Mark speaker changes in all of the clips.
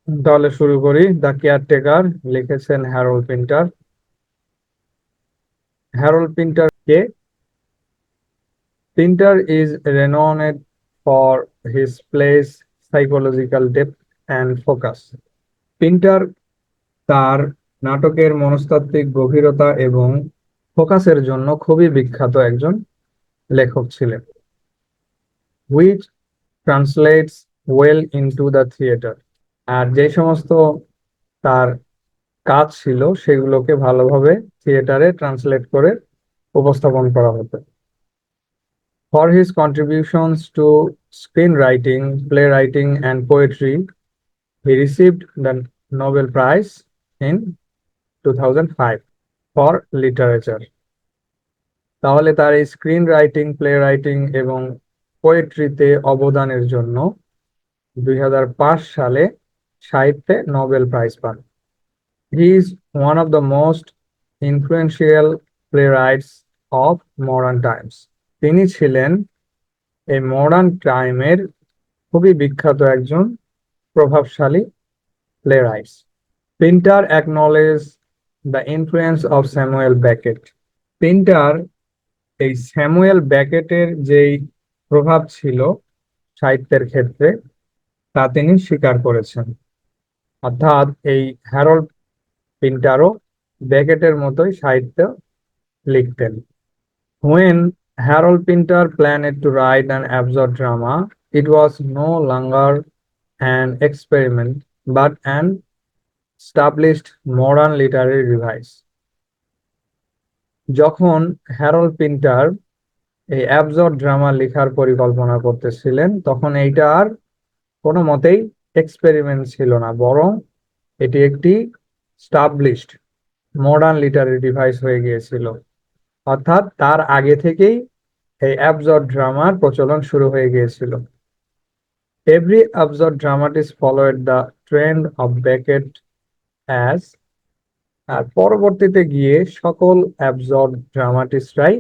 Speaker 1: তাহলে শুরু করি। দ্য কেয়ারটেকার লিখেছেন Harold Pinter. Harold Pinter K? Pinter is renowned for his plays psychological depth and focus. Pinter তার নাটকের মনস্তাত্ত্বিক গভীরতা এবং ফোকাসের জন্য খুবই বিখ্যাত একজন লেখক ছিলেন। Which translates well into the theatre. আর যে সমস্ত তার কাজ ছিল সেগুলোকে ভালোভাবে থিয়েটারে ট্রান্সলেট করে উপস্থাপন করা হতো। For his contributions to screenwriting, playwriting, and poetry, he received the Nobel Prize in 2005 for literature. তাহলে তার এই স্ক্রিন রাইটিং, প্লে রাইটিং এবং পোয়েট্রিতে অবদানের জন্য 2005 সালে সাহিত্যে নোবেল প্রাইজ পান। He is one of the most influential playwrights of modern times. তিনি ছিলেন এই মডার্ন টাইমের খুবই বিখ্যাত একজন প্রভাবশালী playwrights. Pinter acknowledge the influence of Samuel Beckett. Pinter এই স্যামুয়েল ব্যাকেটের যেই প্রভাব ছিল সাহিত্যের ক্ষেত্রে তা তিনি স্বীকার করেছেন। অর্থাৎ এই হ্যারল্ড পিন্টারও ব্যাকেটের মতোই সাহিত্য লিখতেন। When Harold Pinter planned to write an absurd drama, it was no longer an experiment but an established modern literary device. যখন হ্যারল্ড পিন্টার এই অ্যাবসার্ড ড্রামা লেখার পরিকল্পনা করতেছিলেন তখন এইটা আর কোনো মতেই এক্সপেরিমেন্ট ছিল না, বরং এটি একটি স্টাবলিশড মডার্ন লিটারি ডিভাইস হয়ে গিয়েছিল। অর্থাৎ তার আগে থেকেই এই অ্যাবসার্ড ড্রামার প্রচলন শুরু হয়ে গিয়েছিল। Every absurd dramatist followed the trend of Beckett as. আর পরবর্তীতে গিয়ে সকল অ্যাবসার্ড ড্রামাটিস্টরাই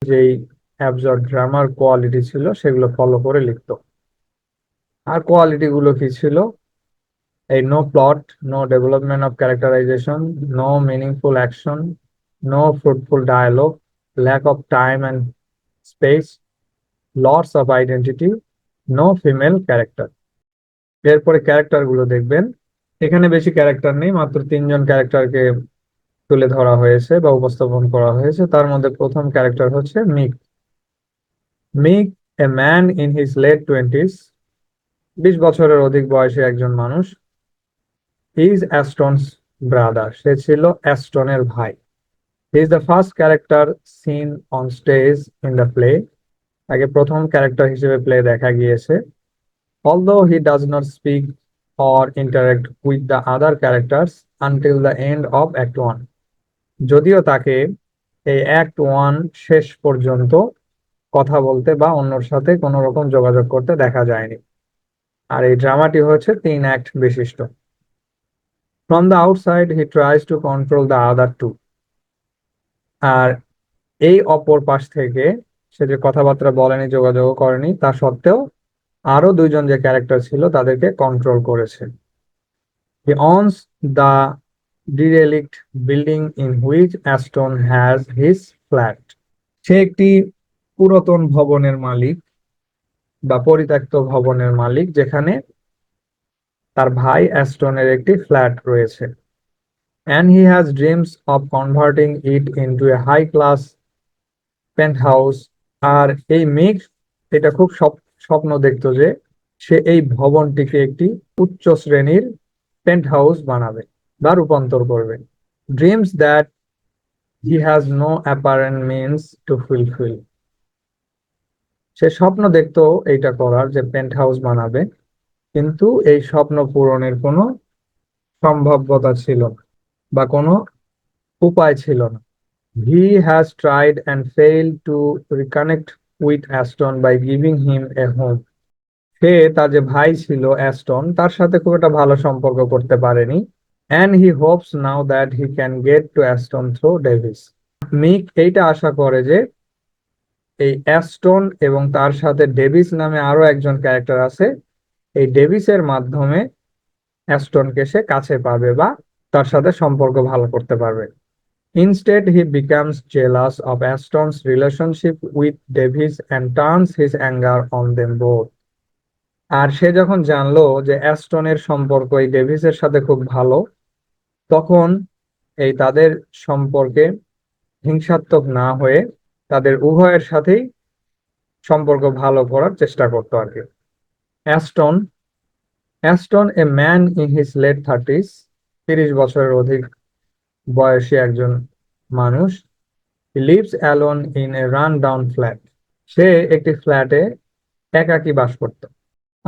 Speaker 1: যেই অ্যাবসার্ড ড্রামার কোয়ালিটি ছিল সেগুলো ফলো করে লিখতো। আর কোয়ালিটি গুলো কি ছিল? এই no plot, no development of characterization, no meaningful action, no fruitful dialogue, lack of time and space, lots of identity, no female character. এরপরে ক্যারেক্টার গুলো দেখবেন, এখানে বেশি ক্যারেক্টার নেই, মাত্র 3জন ক্যারেক্টারকে তুলে ধরা হয়েছে বা উপস্থাপন করা হয়েছে। তার মধ্যে প্রথম ক্যারেক্টার হচ্ছে Mick. Mick, a man in his late 20s, 20 বছরের অধিক বয়সী একজন মানুষ। হি ইজ অ্যাস্টনস ব্রাদার, সে ছিল অ্যাস্টনের ভাই। He is the first character seen on stage in the play, তাকে প্রথম ক্যারেক্টার হিসেবে প্লে দেখা গিয়েছে। Although he does not speak or interact with the other characters until the end of Act 1. যদিও তাকে এই অ্যাক্ট 1 শেষ পর্যন্ত কথা বলতে বা অন্যর সাথে কোনো রকম যোগাযোগ করতে দেখা যায়নি। আর এই ড্রামাটি হচ্ছে 3 অ্যাক্ট বিশিষ্ট। From the outside he tries to control the other two. আর এই অপর পাশ থেকে সে যে কথাবার্তা বলেনি, যোগাযোগ করেনি, তা সত্ত্বেও আরো 2জন যে ক্যারেক্টার ছিল তাদেরকে কন্ট্রোল করেছে। He owns the derelict building in which Aston has his flat. সে একটি পুরাতন ভবনের মালিক বা পরিত্যক্ত ভবনের মালিক যেখানে তার ভাই অ্যাস্টনের একটি ফ্ল্যাট রয়েছে। And he has dreams of converting it into a high class penthouse. আর এই মিক এটা খুব স্বপ্ন দেখতো যে সে এই ভবনটিকে একটি উচ্চ শ্রেণীর পেন্ট হাউস বানাবে বা রূপান্তর করবে। Dreams that he has no apparent means to fulfil. সে স্বপ্ন দেখতো এইটা করার, যে পেন্ট হাউস বানাবে, কিন্তু এই স্বপ্ন পূরণের কোনো সম্ভাব্যতা ছিল না বা কোনো উপায় ছিল না। He has tried and failed to reconnect with Aston by giving him a home. সে তার যে ভাই ছিল অ্যাস্টন, তার সাথে খুব একটা ভালো সম্পর্ক করতে পারেনি। And he hopes now that he can get to Aston through Davis. মিক এইটা আশা করে যে এই অ্যাস্টন এবং তার সাথে ডেভিস নামে আরো একজন ক্যারেক্টার আছে, এই ডেভিসের মাধ্যমে অ্যাস্টনকে সে কাছে পাবে বা তার সাথে সম্পর্ক ভালো করতে পারবে। Instead, he becomes jealous of Aston's relationship with Davis and turns his anger on them both. আর সে যখন জানলো যে অ্যাস্টনের সম্পর্ক এই ডেভিসের সাথে খুব ভালো, তখন এই তাদের সম্পর্কে হিংসাত্মক না হয়ে তাদের উভয়ের সাথেই সম্পর্ক ভালো করার চেষ্টা করতো আর কি। Aston Aston a man in his late 30s, 30 বছরের অধিক বয়সী একজন মানুষ। He lives alone in a run-down flat. সে একটি ফ্ল্যাটে একাকী বাস করত।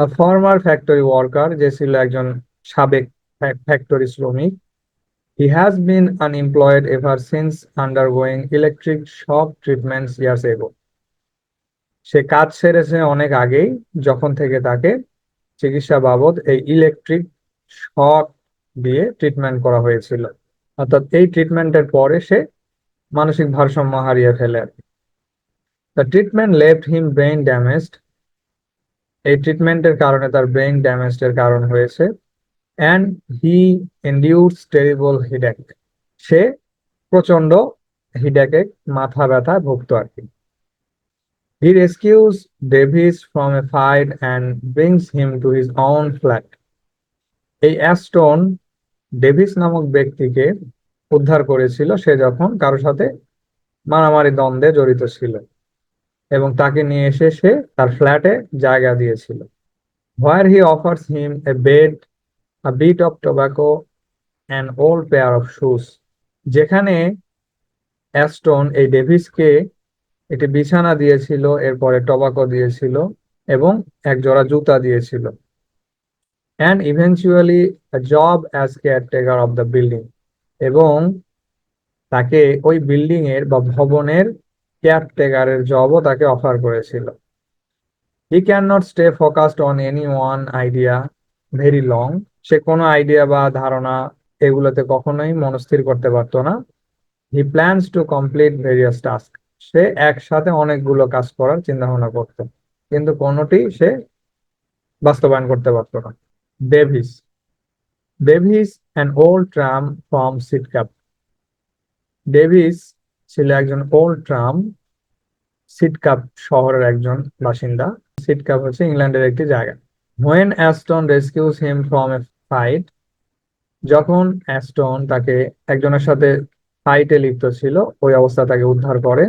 Speaker 1: A former factory worker, যে ছিল একজন সাবেক ফ্যাক্টরি শ্রমিক। He has been unemployed ever since undergoing electric shock treatments years ago. সে কাজ ছেড়েছে অনেক আগেই, যখন থেকে তাকে চিকিৎসা বাবদ এই ইলেকট্রিক শক দিয়ে ট্রিটমেন্ট করা হয়েছিল। অর্থাৎ এই ট্রিটমেন্টের পরে সে মানসিক ভারসাম্য হারিয়ে ফেলে। The treatment left him brain damaged. এই ট্রিটমেন্টের কারণে তার ব্রেইন ড্যামেজের কারণ হয়েছে। And he endures terrible headache. সে প্রচন্ড হিডেকে, মাথা ব্যথায় ভুগত আর কি। He rescues Davis from a fight and brings him to his own flat. এই অ্যাস্টন ডেভিস নামক ব্যক্তিকে উদ্ধার করেছিল সে যখন কারো সাথে মারামারি দ্বন্দ্বে জড়িত ছিল, এবং তাকে নিয়ে এসে সে তার ফ্ল্যাটে জায়গা দিয়েছিল। Where he offers him a bed, a bit of tobacco, an old pair of shoes. যেখানে অ্যাস্টন এই ডেভিসকে একটি বিছানা দিয়েছিল, এরপরে টবাকো দিয়েছিল এবং এক জোড়া জুতা দিয়েছিল। And eventually a job as caretaker of the building. এবং তাকে ওই বিল্ডিং এর বা ভবনের কেয়ারটেকারের জবও তাকে অফার করেছিল। He cannot stay focused on any one idea very long. সে কোনো আইডিয়া বা ধারণা এগুলোতে কখনোই মনস্থির করতে পারতো না। He plans to complete various tasks. সে একসাথে অনেকগুলো কাজ করার চিন্তা ভাবনা করত, কিন্তু কোনোটি সে বাস্তবায়ন করতে পারতো না। Davies Davies an old tramp from Sidcup. Davies ছিল একজন ওল্ড ট্রাম্প, সিটকাপ শহরের একজন বাসিন্দা। সিটকাপ হচ্ছে ইংল্যান্ডের একটি জায়গা। When Aston rescues him from a fight, যখন অ্যাস্টন তাকে একজনের সাথে ফাইটে লিপ্ত ছিল, ওই অবস্থা তাকে উদ্ধার করে।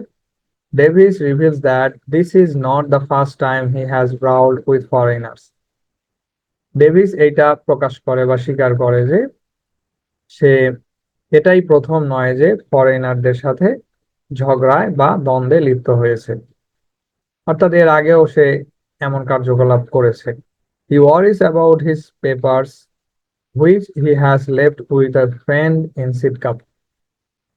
Speaker 1: Davis reveals that this is not the first time he has brawled with foreigners. Davies এইটা প্রকাশ করে বা স্বীকার করে যে সে এটাই প্রথম নয় যে ফরেনারদের সাথে ঝগড়ায় বা দ্বন্দ্বে লিপ্ত হয়েছে, অর্থাৎ এর আগেও সে এমন কার্যকলাপ করেছে। He worries about his papers, which he has left with a friend in সিটকাপ।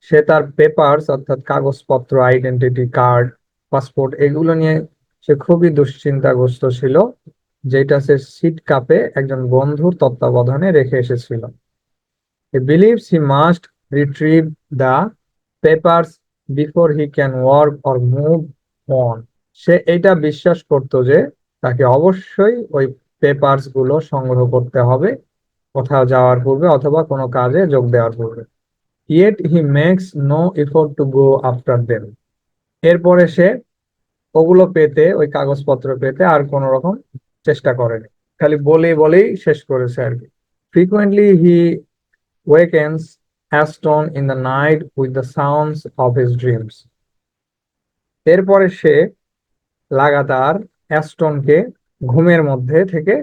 Speaker 1: সে তার পেপারস অর্থাৎ কাগজপত্র, আইডেন্টিটি কার্ড, পাসপোর্ট, এগুলো নিয়ে সে খুবই দুশ্চিন্তাগ্রস্ত ছিল, যেটা সে সিটকাপে একজন বন্ধুর তত্ত্বাবধানে রেখে এসেছিল। He believes he must retrieve the papers before he can work or move on. সে এটা বিশ্বাস করত যে তাকে অবশ্যই ওই পেপারস গুলো সংগ্রহ করতে হবে কোথাও যাওয়ার পূর্বে অথবা কোনো কাজে যোগ দেওয়ার পূর্বে। Yet he makes no effort to go after them. এরপরে সে ওগুলো পেতে, ওই কাগজপত্র পেতে আর কোনো রকম চেষ্টা করেনি, খালি বলেই শেষ করেছে আর কি। Frequently he wakens Aston in the night with the sounds of his dreams. এরপরে সে লাগাতার অ্যাস্টনকে ঘুমের মধ্যে থেকে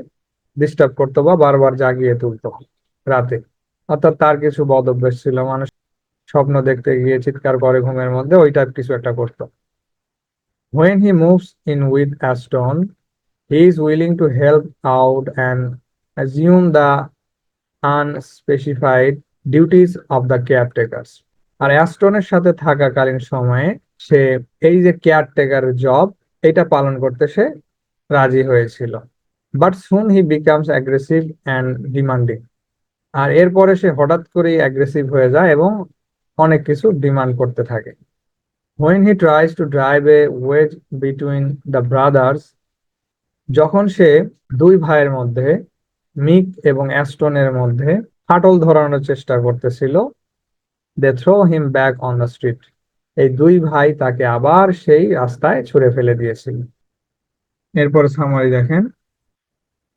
Speaker 1: ডিস্টার্ব করতো বা বারবার জাগিয়ে তুলতো রাতে। অর্থাৎ তার কিছু বদ অভ্যাস ছিল, মানুষ স্বপ্ন দেখতে গিয়ে চিৎকার করে ঘুমের মধ্যে, ওই টাইপ কিছু একটা করতো। When he moves in with Aston, he is willing to help out and assume the unspecified duties of the caretakers. আর অ্যাস্টনের সাথে থাকাকালীন সময়ে সে এই যে কেয়ারটেকার জব, এটা পালন করতে সে রাজি হয়েছিল। But soon he becomes aggressive and demanding. আর এরপরে সে হঠাৎ করেই অ্যাগ্রেসিভ হয়ে যায় এবং অনেক কিছু ডিমান্ড করতে থাকে। When he tries to drive a wedge between the brothers, যখন সে দুই ভাইয়ের মধ্যে মিক এবং অ্যাস্টনের মধ্যে ফাটল ধরানোর চেষ্টা করতেছিল। They throw him back on the street. এই দুই ভাই তাকে আবার সেই রাস্তায় ছুঁড়ে ফেলে দিয়েছিল। এরপর সামারি দেখেন,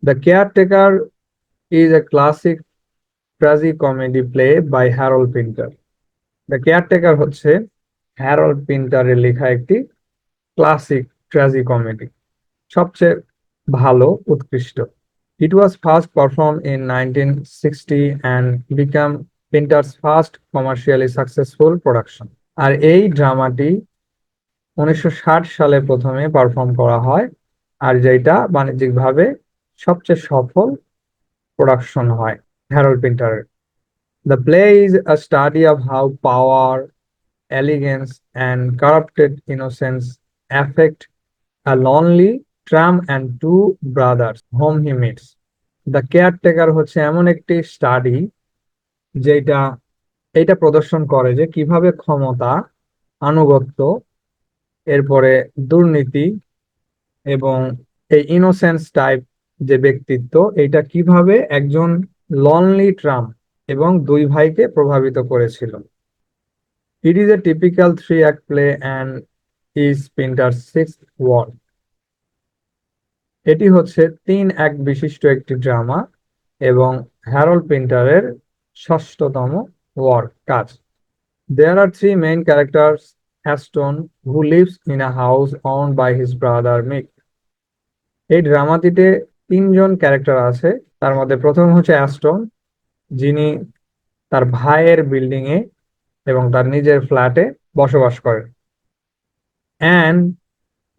Speaker 1: the Caretaker is a classic tragicomedy play by Harold Pinter. The Caretaker হচ্ছে হ্যারল্ড পিন্টারের লেখা একটি ক্লাসিক ট্র্যাজিকমেডি, সবচেয়ে ভালো, উৎকৃষ্ট। It was first performed in 1960 and became Pinter's first commercially successful production. আর এই ড্রামাটি 1960 সালে প্রথমে পারফর্ম করা হয়, আর যেটা বাণিজ্যিকভাবে সবচেয়ে সফল প্রোডাকশন হয় Harold পিন্টারের। The play is a study of how power, elegance, and corrupted innocence affect a lonely tramp and two brothers whom he meets. The Caretaker হচ্ছে এমন একটি স্টাডি যেটা এটা প্রদর্শন করে যে কিভাবে ক্ষমতা, আনুগত্য, এরপরে দুর্নীতি এবং এই ইনোসেন্স টাইপ যে ব্যক্তিত্ব, এটা কিভাবে একজন লনলি ট্রাম্প এবং দুই ভাইকে প্রভাবিত করেছিল। It is a typical 3 act play and is Pinter 6th work. এটি হচ্ছে 3 অ্যাক্ট বিশিষ্ট একটি ড্রামা এবং হ্যারল্ড পিন্টারের ষষ্ঠতম ওয়ার্ক কাজ। There are 3 main characters: Aston, who lives in a house owned by his brother Mick. এই ড্রামাটিতে 3 জন ক্যারেক্টার আছে। তার মধ্যে প্রথম হচ্ছে অ্যাস্টন, যিনি তার ভাইয়ের বিল্ডিং এ এবং তার নিজের ফ্ল্যাটে বসবাস করেন। And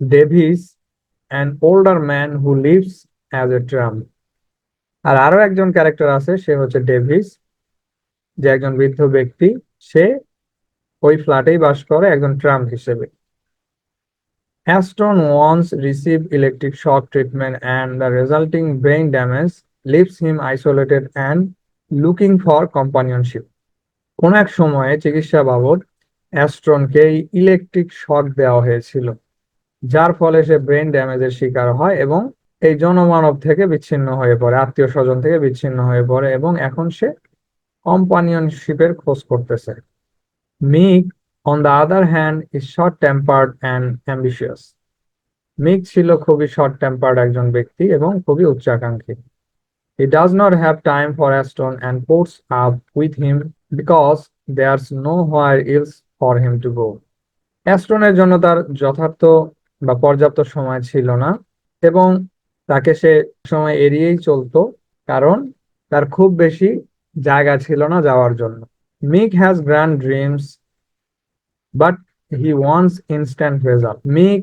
Speaker 1: Davies, an older man who lives as a tramp. আর আরো একজন ক্যারেক্টার আছে, সে হচ্ছে ডেভিস, যে একজন বৃদ্ধ ব্যক্তি, সে ওই ফ্ল্যাটেই বাস করে একজন ট্রাম্প হিসেবে। Aston once received electric shock treatment and the resulting brain damage leaves him isolated and looking for companionship. কোন এক সময়ে চিকিৎসা বাবদ অ্যাস্টনকে ইলেকট্রিক শক দেওয়া হয়েছিল, যার ফলে সে ব্রেন ড্যামেজের শিকার হয় এবং এই জনমানব থেকে বিচ্ছিন্ন হয়ে পড়ে, আত্মীয় স্বজন থেকে বিচ্ছিন্ন হয়ে পড়ে এবং এখন সে কম্পানিয়নশিপের খোঁজ করতেছে। Mick, on the other hand, is short tempered and ambitious. Mick ছিল খুবই শর্ট টেম্পার্ড একজন ব্যক্তি এবং খুবই উচ্চাকাঙ্ক্ষী। He does not have time for Aston and puts up with him because there's nowhere else for him to go. অ্যাস্টনের জন্য তার যথার্থ বা পর্যাপ্ত সময় ছিল না এবং তাকে সে সময় এড়িয়েই চলতো, কারণ তার খুব বেশি জায়গা ছিল না যাওয়ার জন্য। Mick has grand dreams but he wants instant result. Mick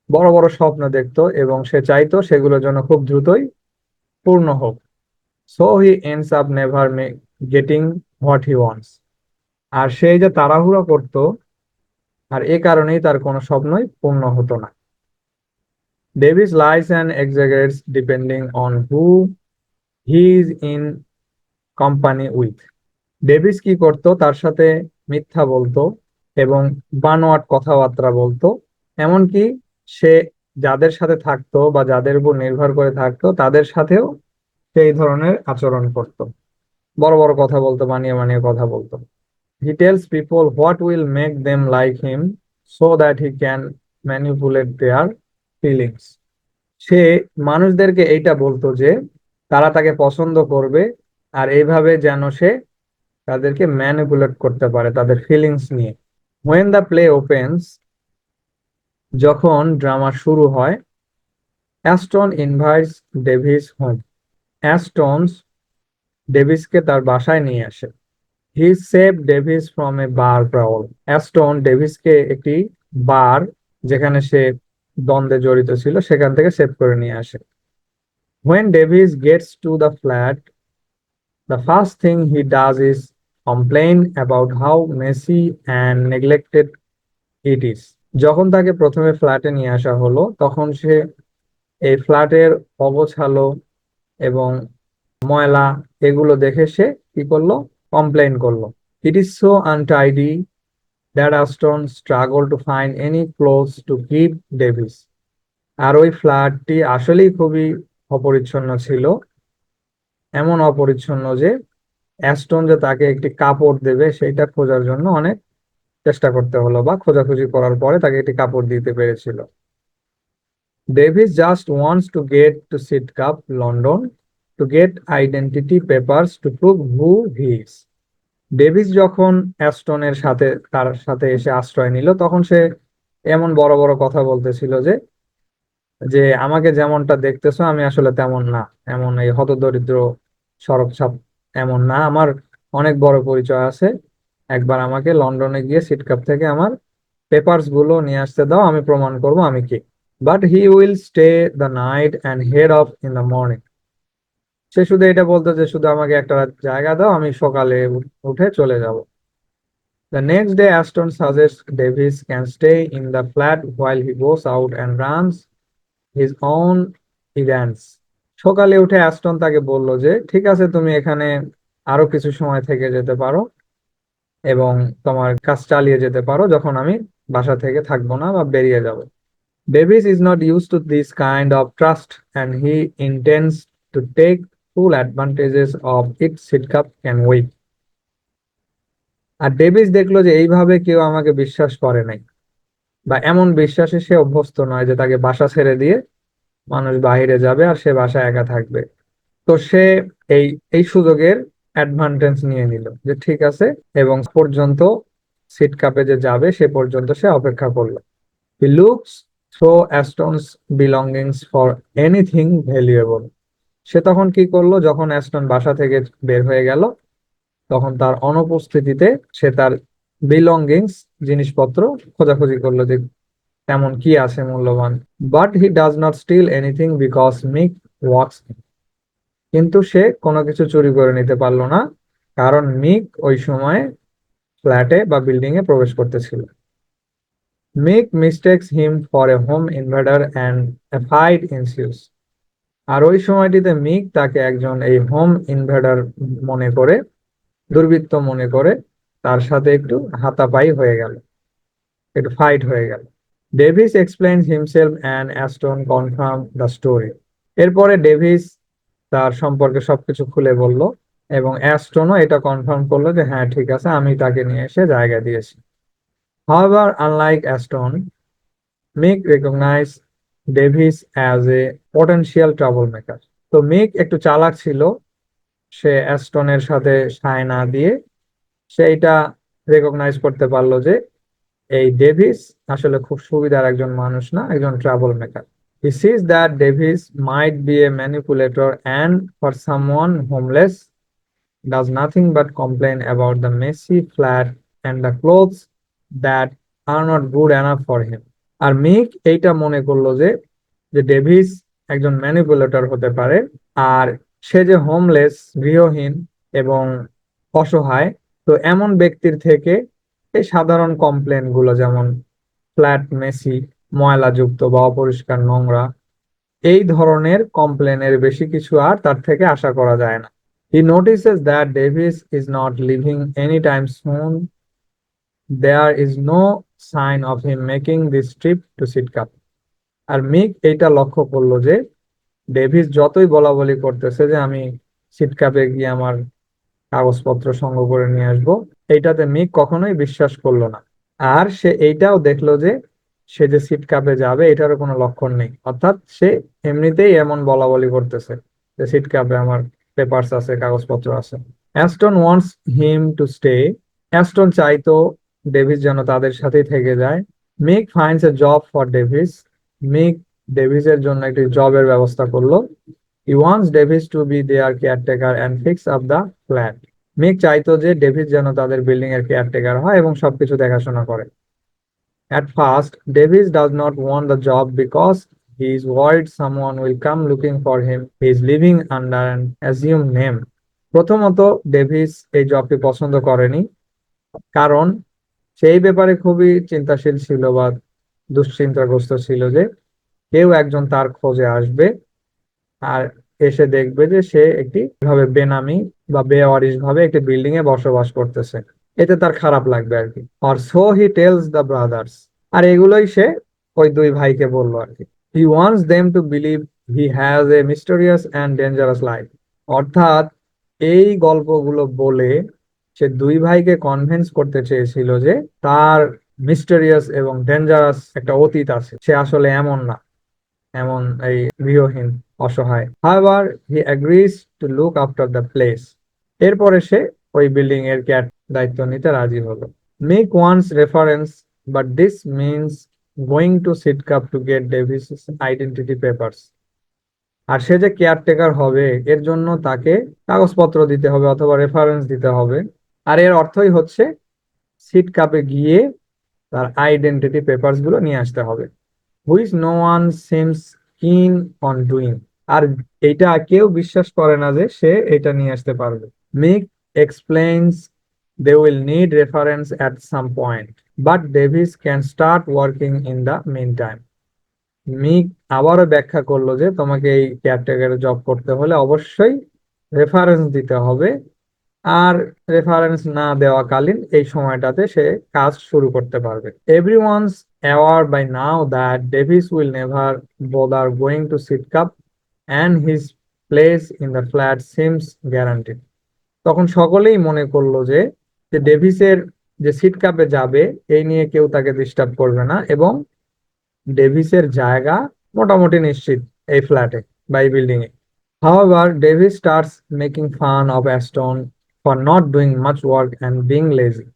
Speaker 1: বড় বড় স্বপ্ন দেখতো এবং সে চাইতো সেগুলো যেন খুব দ্রুতই পূর্ণ হোক। So he ends up never getting what he wants. আর সে যে তাড়াহুড়ো করতো, আর এ কারণেই তার কোনো স্বপ্নই পূর্ণ হতো না। Davies lies and exaggerates depending on who he is in company with. Davies কি করতো, তার সাথে মিথ্যা বলতো এবং বানোয়াট কথাবার্তা বলতো, এমনকি সে যাদের সাথে থাকতো বা যাদের উপর নির্ভর করে থাকতো তাদের সাথেও সেই ধরনের আচরণ করতো, বড় বড় কথা বলতো, বানিয়ে বানিয়ে কথা বলতো। He tells people what will make them like him so that he can manipulate their feelings. সে মানুষদেরকে এইটা বলতো যে তারা তাকে পছন্দ করবে, আর এইভাবে যেন সে তাদেরকে ম্যানিপুলেট করতে পারে তাদের ফিলিংস নিয়ে। When the play opens, যখন ড্রামা শুরু হয়, Aston invites Davies home. Aston's ডেভিসকে তার বাসায় নিয়ে আসে। He save Davies from a bar crawl. Aston ডেভিসকে একটি বার, যেখানে সে দ্বন্দ্বে জড়িত ছিল, সেখান থেকে সেভ করে নিয়ে আসে। When Davis gets to the flat, the first thing he does is complain about how messy and neglected it is. যখন তাকে প্রথমে ফ্ল্যাটে নিয়ে আসা হলো, তখন সে এই ফ্ল্যাটের অগোছালো এবং ময়লা এগুলো দেখে সে কি করলো, কমপ্লেইন করলো। It is so untidy that Aston struggled to find any clothes to keep Davis. আর ওই ফ্ল্যাটটি আসলেই খুবই অপরিচ্ছন্ন ছিল এমন অপরিচ্ছন্ন যে অ্যাস্টন যে তাকে একটি কাপড় দেবে সেটা খোঁজার জন্য অনেক চেষ্টা করতে হলো, বা খোঁজাখুঁজি করার পরে তাকে একটি কাপড় দিতে পেরেছিল। Davies just wants to get to Sidcup London to get identity papers to prove who he is. Davies যখন অ্যাস্টনের সাথে তার সাথে এসে আশ্রয় নিল, তখন সে এমন বড় বড় কথা বলতেছিল যে যে আমাকে যেমনটা দেখতেছো আমি আসলে তেমন না, এমন এই হতদরিদ্র সড়ক ছাপ এমন না, আমার অনেক বড় পরিচয় আছে। একবার আমাকে লন্ডনে গিয়ে সিটকাপ থেকে আমার পেপারস গুলো নিয়ে আসতে দাও, আমি প্রমাণ করব আমি কে। But he will stay the night and head off in the morning. সে শুধু এটা বলতো যে শুধু আমাকে একটা রাত জায়গা দাও, আমি সকালে উঠে চলে যাব। The next day, Aston suggests Davis can stay in the flat while he goes out and runs his own errands. সকালে উঠে অ্যাস্টন তাকে বলল যে ঠিক আছে, তুমি এখানে আরো কিছু সময় থেকে যেতে পারো এবং তোমার কাজ চালিয়ে যেতে পারো যখন আমি বাসা থেকে থাকবো না বা বেরিয়ে যাব। Davies is not use to this kind of trust and he intends to take full advantages of it Sidcup can wait. আর ডেভিস দেখলো যে এইভাবে কেউ আমাকে বিশ্বাস করে নাই, বা এমন বিশ্বাসে সে অভ্যস্ত নয় যে তাকে বাসা ছেড়ে দিয়ে মানুষ বাইরে যাবে আর সে বাসায় একা থাকবে। তো সে এই এই সুযোগের অ্যাডভান্টেজ নিয়ে নিল যে ঠিক আছে, এবং পর্যন্ত সিট কাপে যে যাবে সে পর্যন্ত সে অপেক্ষা করলো। He looks through Aston's belongings for anything valuable. সে তখন কি করলো, যখন অ্যাস্টন বাসা থেকে বের হয়ে গেল তখন তার অনুপস্থিতিতে সে তার বিলঙ্গিংস জিনিসপত্র খোঁজাখুঁজি করলো যে তেমন কি আছে মূল্যবান। But he does not steal anything because Mick walks. কিন্তু সে কোনো কিছু চুরি করে নিতে পারলো না, কারণ মিক ওই সময় ফ্ল্যাটে বা বিল্ডিং এ প্রবেশ করতেছিল। Mick mistakes him for a home invader and a fight ensues. আর ওই সময়টিতে মিক তাকে একজন এই হোম ইনভেডার মনে করে, দুর্বৃত্ত মনে করে তার সাথে একটু হাতাপাই হয়ে গেল, একটু ফাইট হয়ে গেল। Davies explains himself and Aston confirm the story. এরপরে ডেভিস তার সম্পর্কে সবকিছু খুলে বলল এবং অ্যাস্টনও এটা কনফার্ম করলো যে হ্যাঁ ঠিক আছে, আমি তাকে নিয়ে এসে জায়গা দিয়েছি। However, unlike Aston, Mick recognized Davis as a potential troublemaker. তো মিক একটু চালাক ছিল, সে অ্যাস্টনের সাথে সায় না দিয়ে সে এটা রেকগনাইজ করতে পারলো যে এই ডেভিস আসলে খুব সুবিধার একজন মানুষ না, একজন trouble maker. He sees that Davis might be a manipulator and for someone homeless does nothing but complain about the messy flat and the clothes that are not good enough for him. আর মিক এইটা মনে করলো যে যে Davies একজন manipulator হতে পারে, আর সে যে হোমলেস, গৃহহীন এবং অসহায়, তো এমন ব্যক্তির থেকে এই সাধারণ কমপ্লেন গুলো যেমন ফ্ল্যাট মেসি, ময়লাযুক্ত বা অপরিষ্কার নোংরা, এই ধরনের কমপ্লেনের বেশি কিছু আর তার থেকে আশা করা যায় না। He notices that Davis is not leaving anytime soon. There is no sign of him making this trip to Sitka. আর মিক এইটা লক্ষ্য করলো যে ডেভিস যতই বলা বলি করতেছে যে আমি সিটকাপে গিয়ে আমার কাগজপত্র সংগ্রহ করে নিয়ে আসবো, এইটাতে মিক কখনোই বিশ্বাস করলো না। আর সে এইটাও দেখলো যে সে যে সিটকাপে যাবে এটারও কোনো লক্ষণ নেই, অর্থাৎ সে এমনিতেই এমন বলা বলি করতেছে যে সিটকাপে আমার পেপারস আছে, কাগজপত্র আছে। Aston wants him to stay. Aston চাইতো ডেভিস যেন তাদের সাথেই থেকে যায়। Mick finds a job for Davies. Mick ডেভিসের জন্য একটি জবের ব্যবস্থা করলো। He wants Davies to be their caretaker and fix up the flat. Mick চাইতো যে ডেভিস যেন তাদের বিল্ডিং এর কেয়ারটেকার হয় এবং সবকিছু দেখাশোনা করে। At first, Davis does not want the job because he is worried someone will come looking for him. He is living under an assumed name. প্রথমত ডেভিস এই জবটি পছন্দ করেনি, কারণ সেই ব্যাপারে খুবই চিন্তাশীল ছিল বা দুশ্চিন্তাগ্রস্ত ছিল যে কেউ একজন তার খোঁজে আসবে আর এসে দেখবে যে সে একটি ভাবে বেনামি বা বেওয়ারিশ ভাবে একটি বিল্ডিং এ বসবাস করতেছে, এতে তার খারাপ লাগবে আর কি। আর so he tells the brothers. আর এগুলোই সে ওই দুই ভাইকে বললো আর কি। He wants them to believe he has a mysterious and dangerous life. অর্থাৎ এই গল্পগুলো বলে সে দুই ভাইকে কনভিন্স করতে চেয়েছিল যে তার মিস্টেরিয়াস এবং ডেঞ্জারাস একটা অতীত আছে, সে আসলে এমন না, এমন এই গৃহহীন অসহায়। However he agrees to look after the place. এরপরে সে ওই বিল্ডিং এর ক্যাট দায়িত্ব নিতে রাজি হলো। Mick wants reference, but this means going to Sidcup to get Davies identity papers. আর সে যে কেয়ারটেকার হবে এর জন্য তাকে কাগজপত্র দিতে হবে অথবা রেফারেন্স দিতে হবে। আর এর অর্থই হচ্ছে সিট কাপে গিয়ে তার আইডেন্টিটি পেপারস গুলো নিয়ে আসতে হবে, হুইচ নো ওয়ান সিমস কিন অন ডুইং। আর এটা কেউ বিশ্বাস করে না যে সে এটা নিয়ে আসতে পারবে। Mick explains they will need reference at some point, but Davies can start working in the meantime. Mick আবারও ব্যাখ্যা করলো যে তোমাকে এই কেয়ারটেকারে জব করতে হলে অবশ্যই রেফারেন্স দিতে হবে, আর রেফারেন্স না দেওয়াকালীন এই সময়টাতে সে কাজ শুরু করতে পারবে। Everyone's aware by now that Davies will never bother going to Sidcup and his place in the flat seems guaranteed. তখন সকলেই মনে করলো যে যে ডেভিসের যে সিটকাপে যাবে এই নিয়ে কেউ তাকে ডিস্টার্ব করবে না, এবং ডেভিসের জায়গা মোটামুটি নিশ্চিত এই ফ্ল্যাটে বা এই building A. However, Davis starts making fun of Aston for not doing much work and being lazy.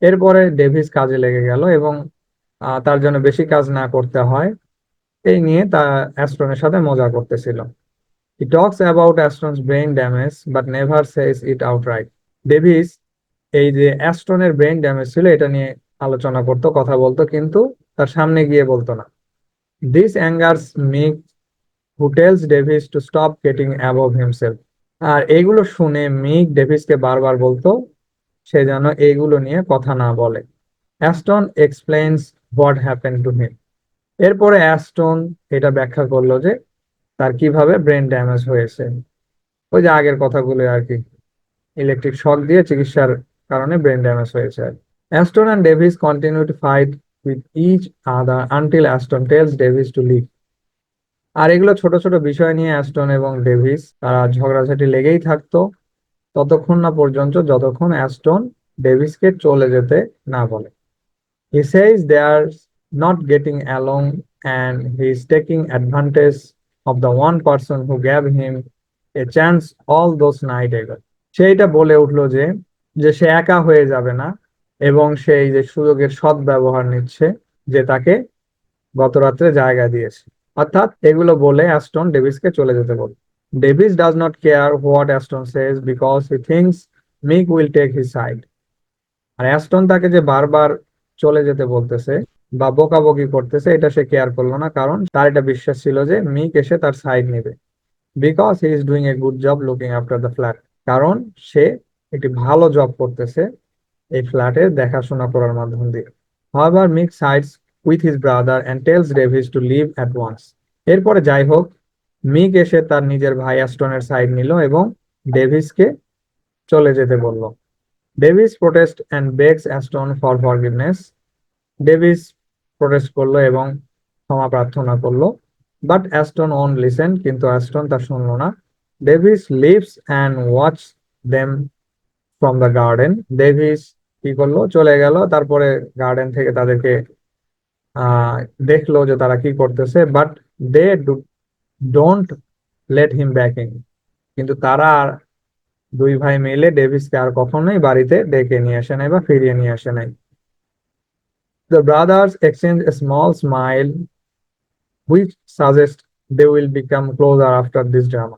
Speaker 1: এরপরে ডেভিস কাজে লেগে গেল এবং তার জন্য বেশি কাজ না করতে হয় এই নিয়ে তা অ্যাস্টনের সাথে মজা করতেছিল। He talks about Aston's brain damage but never says it outright. Davies এই যে অ্যাস্টনের ব্রেন ড্যামেজ ছিল এটা নিয়ে আলোচনা করতো, কথা বলতো, কিন্তু তার সামনে গিয়ে বলতো না। This angers Mick, who tells Davis to stop getting above himself. আর এগুলো শুনে মিক ডেভিসকে বারবার বলতো সে যেন এইগুলো নিয়ে কথা না বলে। Aston explains what happen to him. এরপরে অ্যাস্টন এটা ব্যাখ্যা করলো যে তার কিভাবে ব্রেন ড্যামেজ হয়েছে, ওই যে আগের কথাগুলো আর কি, ইলেকট্রিক শক দিয়ে চিকিৎসার কারণে ব্রেন ড্যামেজ হয়েছে আর কি। Aston and Davies continue to fight with each other until Aston tells Davies to leave. আর এগুলো ছোট ছোট বিষয় নিয়ে অ্যাস্টন এবং ডেভিস তারা ঝগড়াঝাটি লেগেই থাকতো ততক্ষণ না পর্যন্ত যতক্ষণ অ্যাস্টন ডেভিসকে চলে যেতে না বলে। He says they are not getting along and he is taking advantage of the one person who gave him a chance all those night ago. সে এটা বলে উঠলো যে যে সে একা হয়ে যাবে না এবং সেই যে সুযোগের সদ্ব্যবহার নিচ্ছে যে তাকে গত রাত্রে জায়গা দিয়েছে। অর্থাৎ এগুলো বলে অ্যাস্টন ডেভিসকে চলে যেতে বলে। Davies does not care what Aston says because he thinks Mick will take his side. আর অ্যাস্টন তাকে যে বারবার চলে যেতে বলতেছে বা বকাবকি করতেছে এটা সে কেয়ার করলো না, কারণ তার এটা বিশ্বাস ছিল যে মিক এসে তার সাইড নেবে। Because he is doing a good job looking after the flat. কারণ সে একটি ভালো জব করতেছে এই ফ্ল্যাটের দেখাশোনা করার মাধ্যম দিয়ে। However, Mick sides with his brother and tells Davis to leave at once. এরপরে যাই হোক, মিক এসে তার নিজের ভাই অ্যাস্টনের সাইড নিল এবং ডেভিসকে চলে যেতে বলল। Davies protest and begs Aston for forgiveness. Davies protest করলো এবং ক্ষমা প্রার্থনা করলো, বাট অ্যাস্টন ওন লিসেন, কিন্তু অ্যাস্টন তা শুনলো না। Davies leaves and watch them from the garden. Davies কি করলো, চলে গেল, তারপরে গার্ডেন থেকে তাদেরকে আহ দেখলো যে তারা কি করতেছে, but they don't let him back in. কিন্তু তারা আর দুই ভাই মিলে ডেভিসকে আর কখনোই বাড়িতে ডেকে নিয়ে আসে নাই বা ফিরিয়ে নিয়ে আসে নাই। The brothers exchange a small smile which suggest they will become closer after this drama.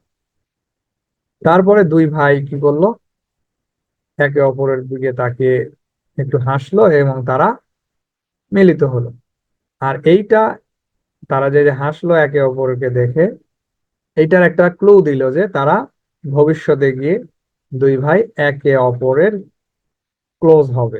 Speaker 1: তারপরে দুই ভাই কি করলো, একে অপরের দিকে তাকিয়ে একটু হাসলো এবং তারা মিলিত হলো। আর এইটা তারা যে যে হাসলো একে অপরকে দেখে, এইটার একটা ক্লু দিল যে তারা ভবিষ্যতে গিয়ে দুই ভাই একে অপরের ক্লোজ হবে।